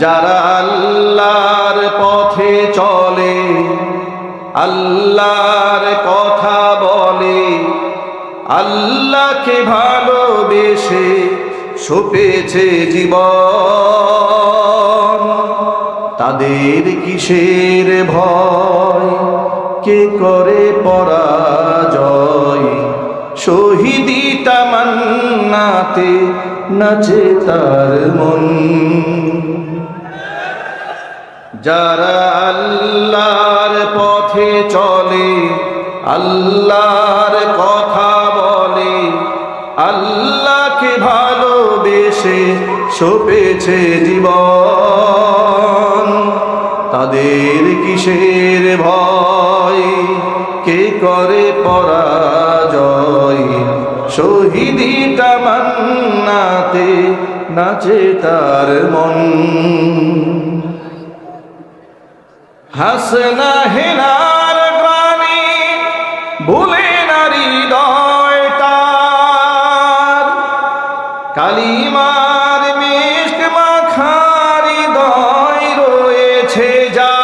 যারা আল্লাহর পথে চলে, আল্লাহর কথা বলে, আল্লাহকে ভালোবেসে সপেছে জীবন, তাদের কিসের ভয়, কে করে পরাজয়, শহীদি তামান্নাতে নাচে তার মন। যারা আল্লাহর পথে চলে, আল্লাহর কথা বলে, আল্লাহকে ভালোবেসে সপেছে জীবন, তাদের কিসের ভয়, কে করে পরাজয়, শহীদি তামান্নাতে নাচে তার মন। হাসনা হেনার গ্রামে ভুলে না হৃদয় তার, কালিমার মিষ্ক মাখা হৃদয় রয়েছে যার।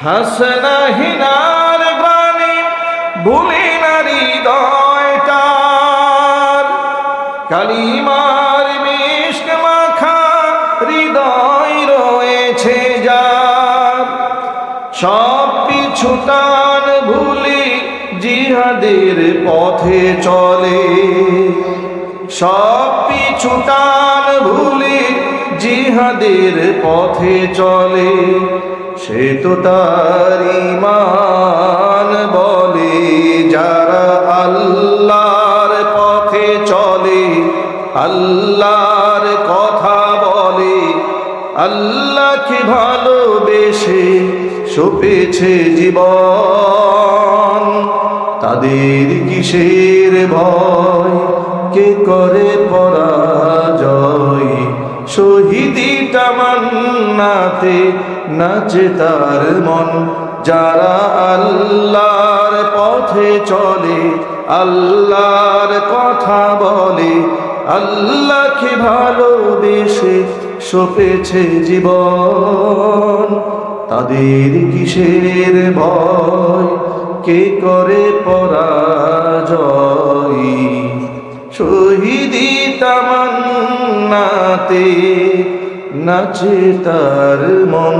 হাসনা হেনার গ্রামে ভুলে না হৃদয় তার, কালিমার মিষ্ক মাখা হৃদয় রয়েছে যার। সব পিছু টান ভুলে জিহাদের পথে চলে, সব পিছু টান ভুলে জিহাদের পথে চলে, সে তো তার ঈমান বলে। যারা আল্লাহর পথে চলে, আল্লাহর কথা বলে, আল্লাহকে ভালোবেসে সপেছে জীবন, তাদের কিসের ভয়, কে করে পরাজয়, শহীদি তামান্নাতে নাচে তার মন। যারা আল্লাহর পথে চলে, আল্লাহর কথা বলে, আল্লাহকে ভালোবেসে সপেছে জীবন, তাদের কিসের ভয়, কে করে পরাজয়, শহীদি তামান্নাতে নাচে তার মন।